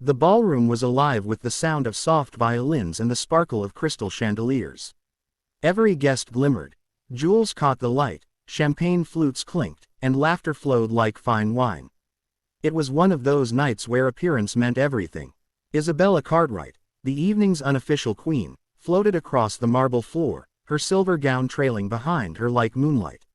The ballroom was alive with the sound of soft violins and the sparkle of crystal chandeliers. Every guest glimmered. Jewels caught the light, champagne flutes clinked, and laughter flowed like fine wine. It was one of those nights where appearance meant everything. Isabella Cartwright, the evening's unofficial queen, floated across the marble floor, her silver gown trailing behind her like moonlight.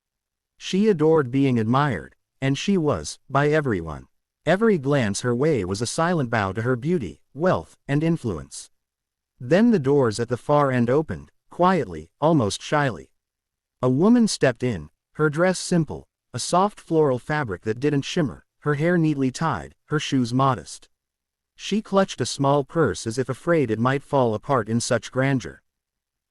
She adored being admired, and she was, by everyone. Every glance her way was a silent bow to her beauty, wealth, and influence. Then the doors at the far end opened, quietly, almost shyly. A woman stepped in, her dress simple, a soft floral fabric that didn't shimmer, her hair neatly tied, her shoes modest. She clutched a small purse as if afraid it might fall apart in such grandeur.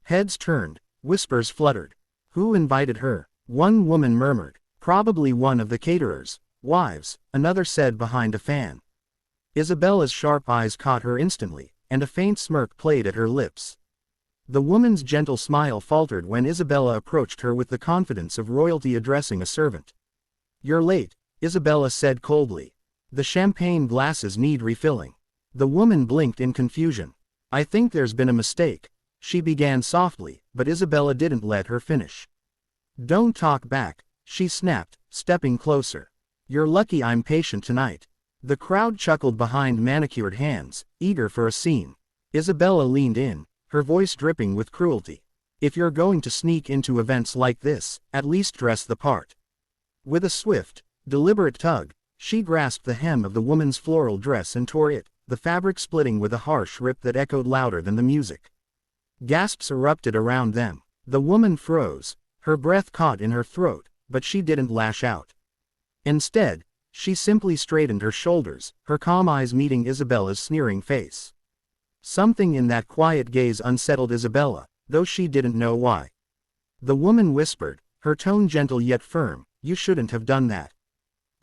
Heads turned, whispers fluttered. Who invited her? One woman murmured, probably one of the caterers' wives, another said behind a fan. Isabella's sharp eyes caught her instantly, and a faint smirk played at her lips. The woman's gentle smile faltered when Isabella approached her with the confidence of royalty addressing a servant. "You're late," Isabella said coldly. "The champagne glasses need refilling." The woman blinked in confusion. "I think there's been a mistake," she began softly, but Isabella didn't let her finish. "Don't talk back," she snapped, stepping closer. "You're lucky I'm patient tonight." The crowd chuckled behind manicured hands, eager for a scene. Isabella leaned in, her voice dripping with cruelty. "If you're going to sneak into events like this, at least dress the part." With a swift, deliberate tug, she grasped the hem of the woman's floral dress and tore it, the fabric splitting with a harsh rip that echoed louder than the music. Gasps erupted around them. The woman froze, her breath caught in her throat, but she didn't lash out. Instead, she simply straightened her shoulders, her calm eyes meeting Isabella's sneering face. Something in that quiet gaze unsettled Isabella, though she didn't know why. The woman whispered, her tone gentle yet firm, "You shouldn't have done that."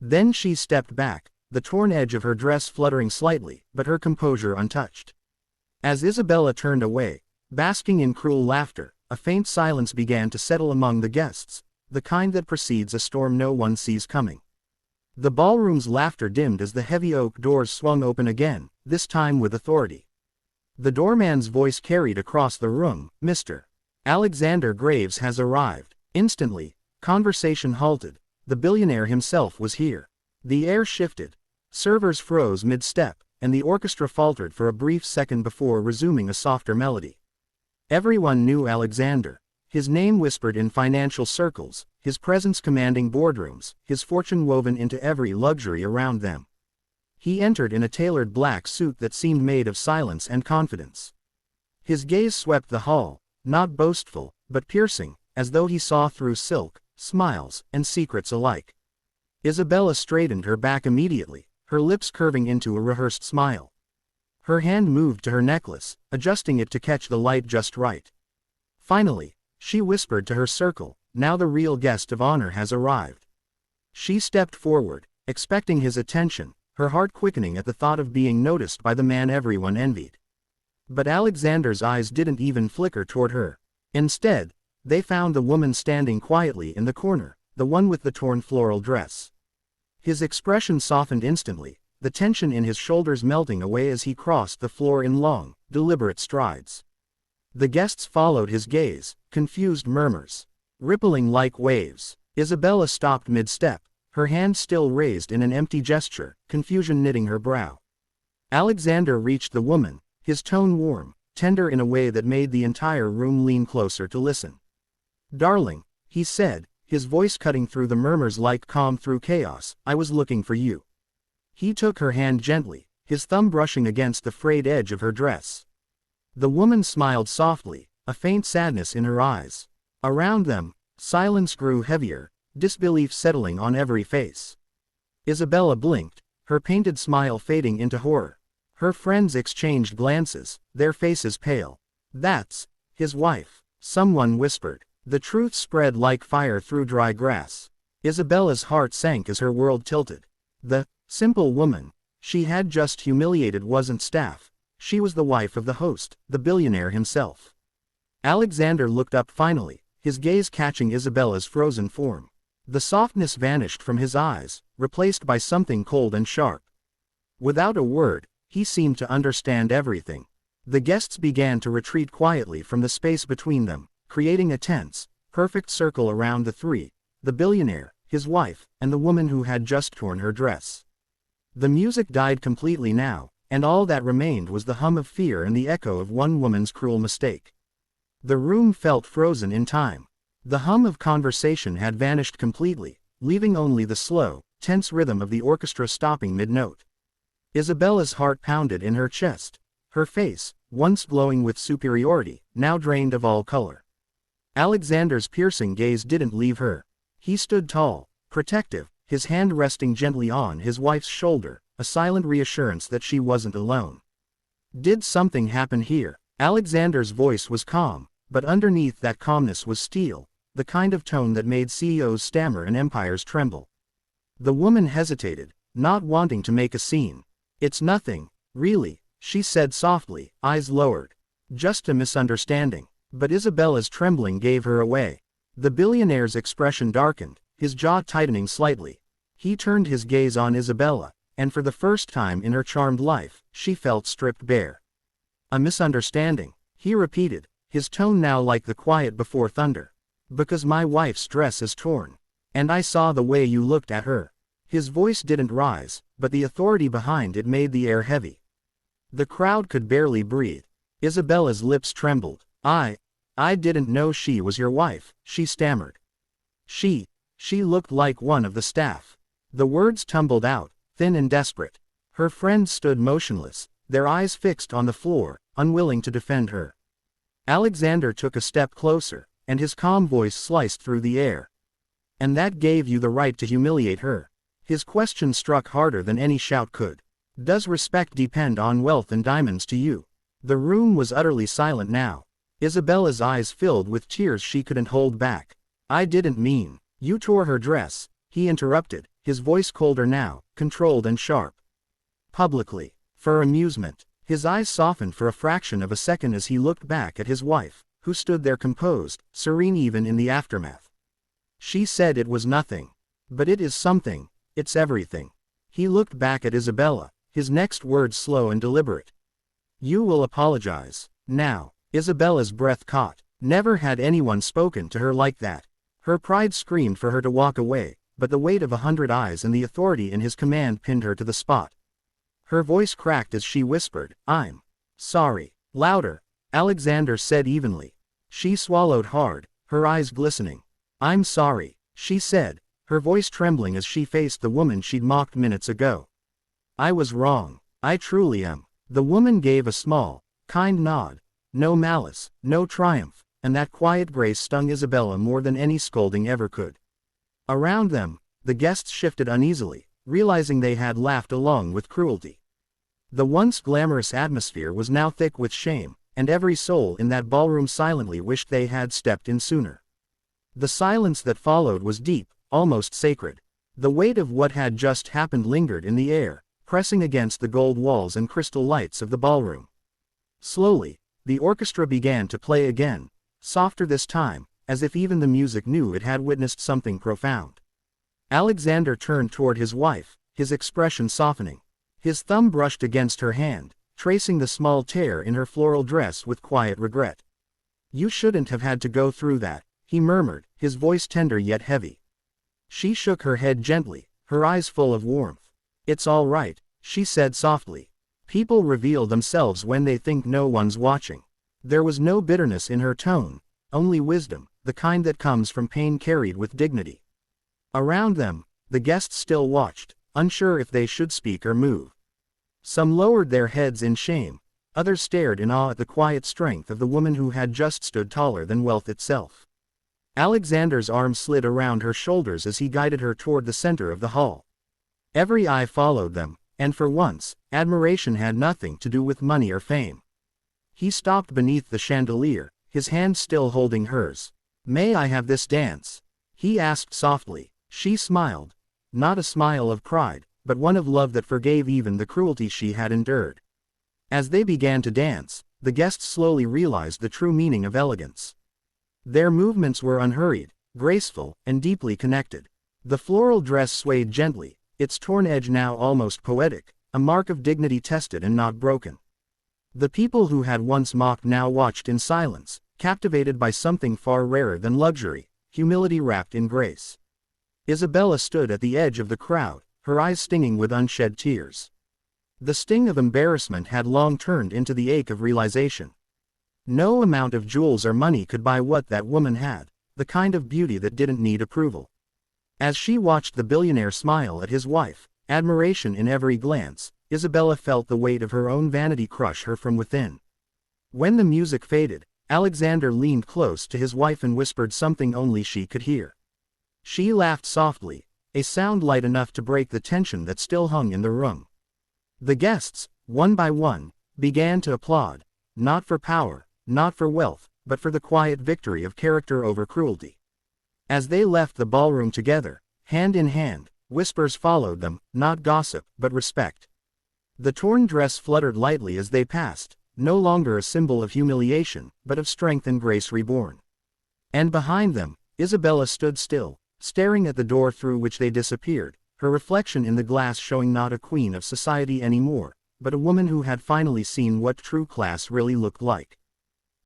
Then she stepped back, the torn edge of her dress fluttering slightly, but her composure untouched. As Isabella turned away, basking in cruel laughter, a faint silence began to settle among the guests, the kind that precedes a storm no one sees coming. The ballroom's laughter dimmed as the heavy oak doors swung open again, this time with authority. The doorman's voice carried across the room, "Mr. Alexander Graves has arrived." Instantly, conversation halted. The billionaire himself was here. The air shifted. Servers froze mid-step, and the orchestra faltered for a brief second before resuming a softer melody. Everyone knew Alexander. His name whispered in financial circles, his presence commanding boardrooms, his fortune woven into every luxury around them. He entered in a tailored black suit that seemed made of silence and confidence. His gaze swept the hall, not boastful, but piercing, as though he saw through silk, smiles, and secrets alike. Isabella straightened her back immediately, her lips curving into a rehearsed smile. Her hand moved to her necklace, adjusting it to catch the light just right. Finally, she whispered to her circle, "Now the real guest of honor has arrived." She stepped forward, expecting his attention, her heart quickening at the thought of being noticed by the man everyone envied. But Alexander's eyes didn't even flicker toward her. Instead, they found the woman standing quietly in the corner, the one with the torn floral dress. His expression softened instantly, the tension in his shoulders melting away as he crossed the floor in long, deliberate strides. The guests followed his gaze, confused murmurs, rippling like waves. Isabella stopped mid-step, her hand still raised in an empty gesture, confusion knitting her brow. Alexander reached the woman, his tone warm, tender in a way that made the entire room lean closer to listen. "Darling," he said, his voice cutting through the murmurs like calm through chaos, "I was looking for you." He took her hand gently, his thumb brushing against the frayed edge of her dress. The woman smiled softly, a faint sadness in her eyes. Around them, silence grew heavier, disbelief settling on every face. Isabella blinked, her painted smile fading into horror. Her friends exchanged glances, their faces pale. "That's his wife," someone whispered. The truth spread like fire through dry grass. Isabella's heart sank as her world tilted. The simple woman she had just humiliated wasn't staff. She was the wife of the host, the billionaire himself. Alexander looked up finally, his gaze catching Isabella's frozen form. The softness vanished from his eyes, replaced by something cold and sharp. Without a word, He seemed to understand everything. The guests began to retreat quietly from the space between them, creating a tense, perfect circle around the three, the billionaire, his wife, and the woman who had just torn her dress. The music died completely now, and all that remained was the hum of fear and the echo of one woman's cruel mistake. The room felt frozen in time. The hum of conversation had vanished completely, leaving only the slow, tense rhythm of the orchestra stopping mid-note. Isabella's heart pounded in her chest. Her face, once glowing with superiority, now drained of all color. Alexander's piercing gaze didn't leave her. He stood tall, protective, his hand resting gently on his wife's shoulder, a silent reassurance that she wasn't alone. Did something happen here? Alexander's voice was calm, but underneath that calmness was steel, the kind of tone that made CEOs stammer and empires tremble. The woman hesitated, not wanting to make a scene. "It's nothing, really," she said softly, eyes lowered. "Just a misunderstanding." But Isabella's trembling gave her away. The billionaire's expression darkened, his jaw tightening slightly. He turned his gaze on Isabella, and for the first time in her charmed life, she felt stripped bare. "A misunderstanding," he repeated, his tone now like the quiet before thunder. "Because my wife's dress is torn. And I saw the way you looked at her." His voice didn't rise, but the authority behind it made the air heavy. The crowd could barely breathe. Isabella's lips trembled. I didn't know she was your wife," she stammered. She looked like one of the staff." The words tumbled out, thin and desperate. Her friends stood motionless, their eyes fixed on the floor, unwilling to defend her. Alexander took a step closer, and his calm voice sliced through the air. "And that gave you the right to humiliate her?" His question struck harder than any shout could. "Does respect depend on wealth and diamonds to you?" The room was utterly silent now. Isabella's eyes filled with tears she couldn't hold back. "I didn't mean, you tore her dress," he interrupted, his voice colder now, controlled and sharp. "Publicly. For amusement." His eyes softened for a fraction of a second as he looked back at his wife, who stood there composed, serene even in the aftermath. "She said it was nothing. But it is something. It's everything." He looked back at Isabella, his next words slow and deliberate. "You will apologize, now." Isabella's breath caught. Never had anyone spoken to her like that. Her pride screamed for her to walk away, but the weight of 100 eyes and the authority in his command pinned her to the spot. Her voice cracked as she whispered, "I'm sorry." Louder, Alexander said evenly. She swallowed hard, her eyes glistening. "I'm sorry," she said, her voice trembling as she faced the woman she'd mocked minutes ago. "I was wrong. I truly am." The woman gave a small, kind nod. No malice, no triumph, and that quiet grace stung Isabella more than any scolding ever could. Around them, the guests shifted uneasily, realizing they had laughed along with cruelty. The once glamorous atmosphere was now thick with shame, and every soul in that ballroom silently wished they had stepped in sooner. The silence that followed was deep, almost sacred. The weight of what had just happened lingered in the air, pressing against the gold walls and crystal lights of the ballroom. Slowly, the orchestra began to play again, softer this time, as if even the music knew it had witnessed something profound. Alexander turned toward his wife, his expression softening. His thumb brushed against her hand, tracing the small tear in her floral dress with quiet regret. "You shouldn't have had to go through that," he murmured, his voice tender yet heavy. She shook her head gently, her eyes full of warmth. "It's all right," she said softly. "People reveal themselves when they think no one's watching." There was no bitterness in her tone, only wisdom, the kind that comes from pain carried with dignity. Around them, the guests still watched, unsure if they should speak or move. Some lowered their heads in shame, others stared in awe at the quiet strength of the woman who had just stood taller than wealth itself. Alexander's arm slid around her shoulders as he guided her toward the center of the hall. Every eye followed them, and for once, admiration had nothing to do with money or fame. He stopped beneath the chandelier, his hand still holding hers. "May I have this dance?" he asked softly. She smiled. Not a smile of pride, but one of love that forgave even the cruelty she had endured. As they began to dance, the guests slowly realized the true meaning of elegance. Their movements were unhurried, graceful, and deeply connected. The floral dress swayed gently, its torn edge now almost poetic, a mark of dignity tested and not broken. The people who had once mocked now watched in silence, captivated by something far rarer than luxury, humility wrapped in grace. Isabella stood at the edge of the crowd, her eyes stinging with unshed tears. The sting of embarrassment had long turned into the ache of realization. No amount of jewels or money could buy what that woman had, the kind of beauty that didn't need approval. As she watched the billionaire smile at his wife, admiration in every glance, Isabella felt the weight of her own vanity crush her from within. When the music faded, Alexander leaned close to his wife and whispered something only she could hear. She laughed softly, a sound light enough to break the tension that still hung in the room. The guests, one by one, began to applaud, not for power, not for wealth, but for the quiet victory of character over cruelty. As they left the ballroom together, hand in hand, whispers followed them, not gossip, but respect. The torn dress fluttered lightly as they passed, no longer a symbol of humiliation, but of strength and grace reborn. And behind them, Isabella stood still, staring at the door through which they disappeared, her reflection in the glass showing not a queen of society anymore, but a woman who had finally seen what true class really looked like.